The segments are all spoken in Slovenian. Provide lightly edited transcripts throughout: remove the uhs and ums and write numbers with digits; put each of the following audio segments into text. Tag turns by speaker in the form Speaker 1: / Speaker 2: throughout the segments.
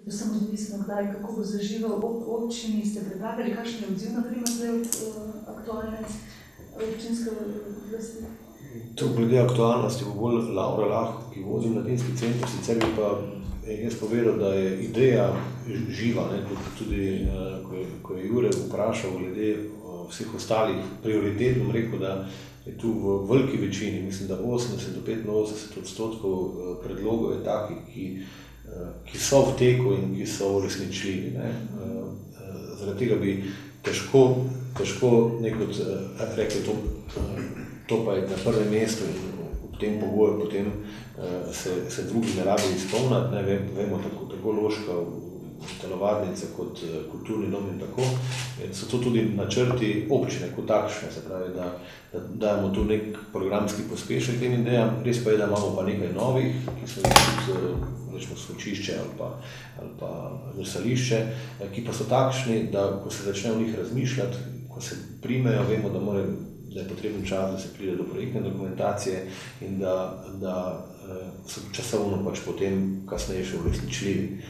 Speaker 1: To samo odvisno, kdaj, kako bo zaživel občini, ste predlagali, kakšen je odziv, naprimer, zdaj od aktualne občinske vlasti?
Speaker 2: To glede aktualnosti bo bolj Laura lahko, ki vodi mladinski center, sicer bi pa jaz povedal, da je ideja živa, ne? Tudi ko je Jure vprašal glede vseh ostalih prioritet, bom rekel, da je tu v veliki večini, mislim, da 80 do 85% predlogov je takih, ki so v teku in ki so uresničljivi. Zaradi tega bi težko nekot rekel, to pa je na prvem mestu in v tem pogoju potem se drugi ne rabi izpolniti. Vemo, tako Loška telovadnica kot kulturni dom in tako. So to tudi načrti občine kot takšne, se pravi, da dajemo tu nek programski pospešek tem idejam. Res pa je, da imamo pa nekaj novih, ki smo jih rečemo smučišče ali pa drsališče, ki pa so takšni, da ko se začne o njih razmišljati, ko se primejo, vemo, da je potreben čas, da se pride do projektne dokumentacije in da so časovno pač potem kasneje še uresničljivi,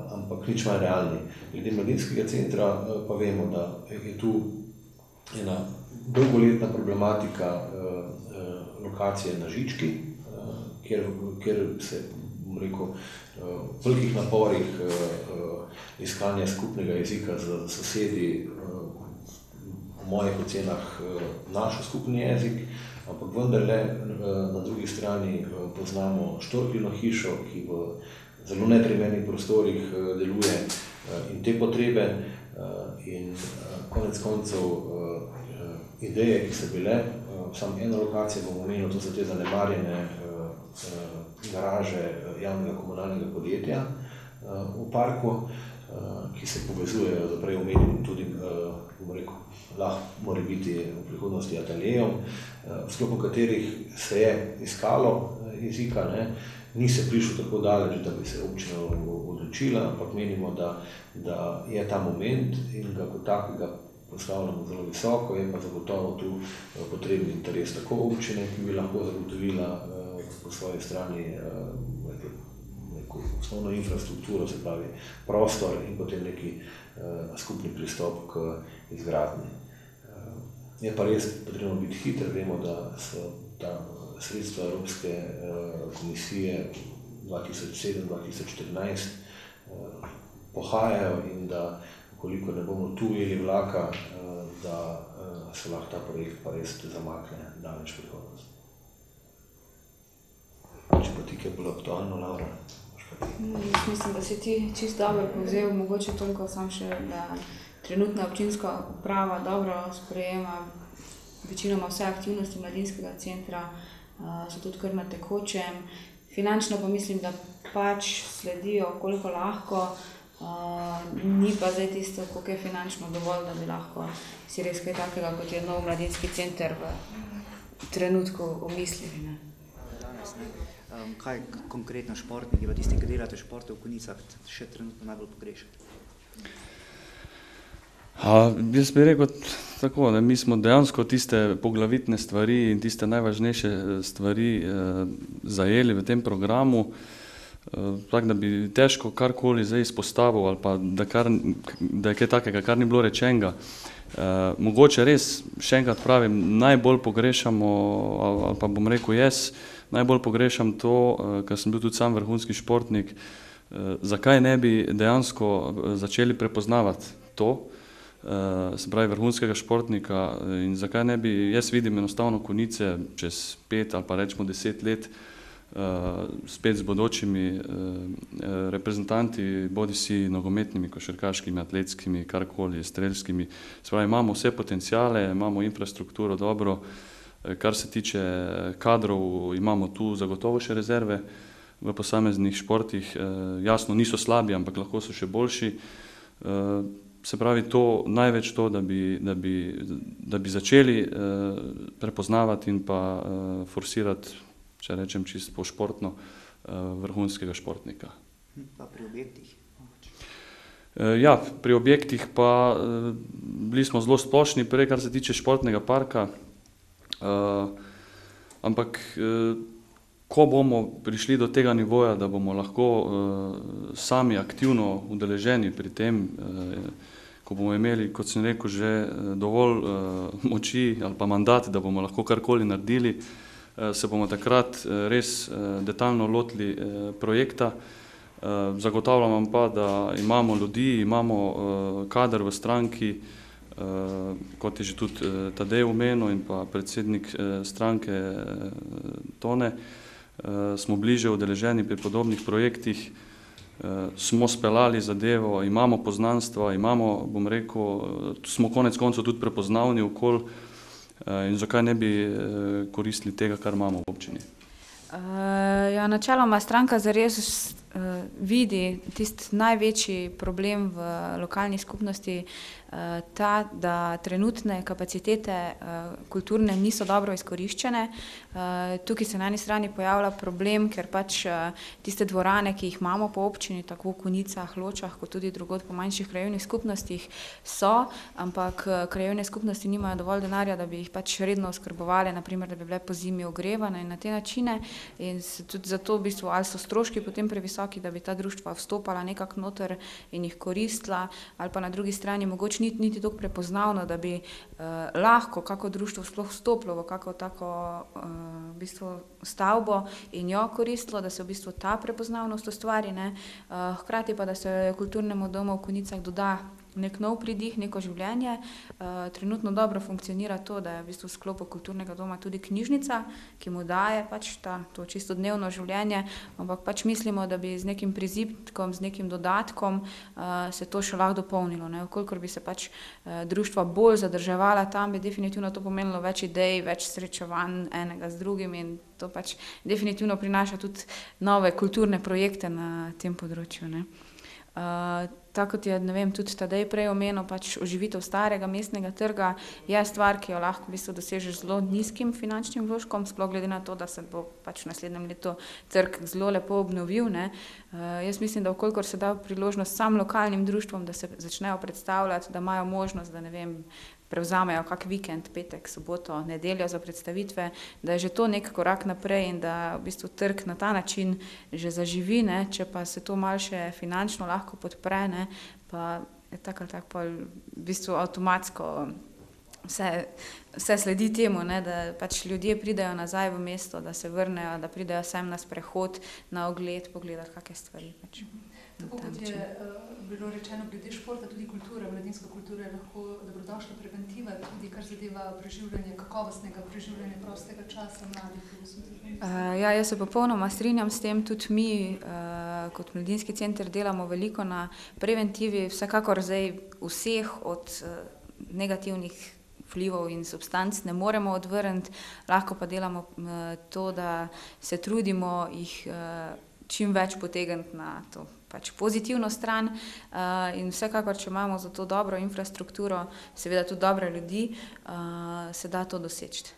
Speaker 2: ampak nič manj realni. Glede mladinskega centra pa vemo, da je tu ena dolgoletna problematika lokacije na Žički, kjer se, bom rekel, v velikih naporih iskanja skupnega jezika z sosedi, v mojih ocenah našo skupni jezik, ampak vendarle na drugi strani poznamo Štorkino hišo, ki v zelo neprimernih prostorih deluje in te potrebe in konec koncev ideje, ki so bile, samo eno lokacijo bom omenil, to so te zanemarjene garaže javnega komunalnega podjetja v parku, ki se povezujejo z prej omenjenim tudi, bom rekel, lahko mora biti v prihodnosti ateljejem, v sklopu katerih se je iskalo jezika, ni se prišlo tako daleč, da bi se občina odločila, ampak menimo, da je ta moment in ga kot takega postavljamo zelo visoko, je pa zagotovo tu potrebni interes tako občine, ki bi lahko zagotovila po svoji strani osnovno infrastrukturo, se pravi prostor in potem neki skupni pristop k izgradnji. Je pa res potrebno biti hiter, vemo, da so ta sredstva Evropske komisije 2007-2014 pohajajo in da, koliko ne bomo tu ujeli vlaka, da se lahko ta projekt pa res zamakne daleč prihodnost. Če pa ti, ki je bolj aktualno, Laura?
Speaker 3: Mislim, da si ti čisto dobro povzel, mogoče toliko sam še, da trenutna občinska uprava dobro sprejema večinoma vse aktivnosti mladinskega centra, so tudi kar na tekočem. Finančno pa mislim, da pač sledijo koliko lahko, ni pa zdaj tisto, koliko je finančno dovolj, da bi lahko si res kaj takega, kot je nov mladinski center v trenutku omislili.
Speaker 4: Kaj konkretno športniki, pa tisti, ki delate športe v Konicah, še trenutno najbolj pogrešate?
Speaker 5: Jaz bi rekel tako, da mi smo dejansko tiste poglavitne stvari in tiste najvažnejše stvari zajeli v tem programu, tako da bi težko karkoli zdaj izpostavil ali pa da je kaj takega, kar ni bilo rečenega. Mogoče res, še enkrat pravim, najbolj pogrešamo, ali pa bom rekel jaz, najbolj pogrešam to, ker sem bil tudi sam vrhunski športnik, zakaj ne bi dejansko začeli prepoznavati to, se pravi vrhunskega športnika in zakaj ne bi, jaz vidim enostavno Konice čez 5 ali pa rečemo 10 let spet z bodočimi reprezentanti, bodisi nogometnimi, košarkaškimi, atletskimi, karkoli, strelskimi. Se pravi, imamo vse potenciale, imamo infrastrukturo dobro, kar se tiče kadrov, imamo tu zagotovo še rezerve v posameznih športih, jasno niso slabi, ampak lahko so še boljši. Se pravi, to največ to, da bi začeli prepoznavati in pa forsirati, če rečem čisto po športno, vrhunskega športnika.
Speaker 4: Pa pri objektih?
Speaker 5: Ja, pri objektih pa bili smo zelo splošni, prej kar se tiče športnega parka, ampak ko bomo prišli do tega nivoja, da bomo lahko sami aktivno udeleženi pri tem, ko bomo imeli, kot sem rekel, že dovolj moči ali pa mandat, da bomo lahko karkoli naredili, se bomo takrat res detaljno lotili projekta. Zagotavljam vam pa, da imamo ljudi, imamo kader v stranki, kot je že tudi Tadej omenil in pa predsednik stranke Tone, smo bliže udeleženi pri podobnih projektih, smo speljali zadevo, imamo poznanstva, imamo, bom rekel, smo konec koncev tudi prepoznavni okoli in zakaj ne bi koristili tega, kar imamo v občini.
Speaker 3: Ja, načeloma stranka zares vidi tisti največji problem v lokalni skupnosti ta, da trenutne kapacitete kulturne niso dobro izkoriščene. Tukaj se na eni strani pojavlja problem, ker pač tiste dvorane, ki jih imamo po občini, tako v Konicah, Ločah, kot tudi drugod po manjših krajevnih skupnostih so, ampak krajevne skupnosti nimajo dovolj denarja, da bi jih pač redno oskrbovali, naprimer, da bi bile po zimi ogrevane in na te načine. In tudi zato v bistvu ali so stroški potem previsoki, da bi ta društva vstopala nekako noter in jih koristila, ali pa na drugi strani mogoče niti toliko prepoznavno, da bi lahko kako društvo sploh vstopilo v kako tako v bistvu stavbo in jo koristilo, da se v bistvu ta prepoznavnost ustvari, ne. Hkrati pa, da se kulturnemu domu v Konicah doda nek nov pridih, neko življenje. Trenutno dobro funkcionira to, da je v bistvu v sklopu kulturnega doma tudi knjižnica, ki mu daje pač to čisto dnevno življenje, ampak pač mislimo, da bi z nekim prizidkom, z nekim dodatkom se to še lahko dopolnilo, ne. Vkolikor bi se pač društva bolj zadrževala tam, bi definitivno to pomenilo več idej, več srečevanj enega z drugim in to pač definitivno prinaša tudi nove kulturne projekte na tem področju, ne. Tako kot je, ne vem, tudi Tadej prej omenil, pač oživitev starega mestnega trga je stvar, ki jo lahko v bistvu dosežeš zelo nizkim finančnim vložkom, sploh glede na to, da se bo pač v naslednjem letu trg zelo lepo obnovil, ne. Jaz mislim, da vkolikor se da priložnost sam lokalnim društvom, da se začnejo predstavljati, da imajo možnost, da ne vem, prevzamejo kak vikend, petek, soboto, nedeljo za predstavitve, da je že to nek korak naprej in da v bistvu trg na ta način že zaživi, ne. Če pa se to malo še finančno lahko podpre, ne, pa je tako ali tako v bistvu avtomatsko vse sledi temu, ne, da pač ljudje pridejo nazaj v mesto, da se vrnejo, da pridejo sem na sprehod, na ogled, pogledati kakšne stvari pač.
Speaker 1: Tako kot je bilo rečeno glede športa, tudi kultura, mladinska kultura je lahko dobrodošla preventiva, tudi kar zadeva preživljanje, kakovostnega preživljanja prostega časa mladih.
Speaker 3: Ja, jaz se popolnoma strinjam s tem, tudi mi kot mladinski center delamo veliko na preventivi, vsekakor zdaj vseh od negativnih vplivov in substanc ne moremo odvrniti, lahko pa delamo to, da se trudimo jih čim več potegniti na to pač pozitivno stran in vsekakor, če imamo za to dobro infrastrukturo, seveda tudi dobre ljudi, se da to doseči.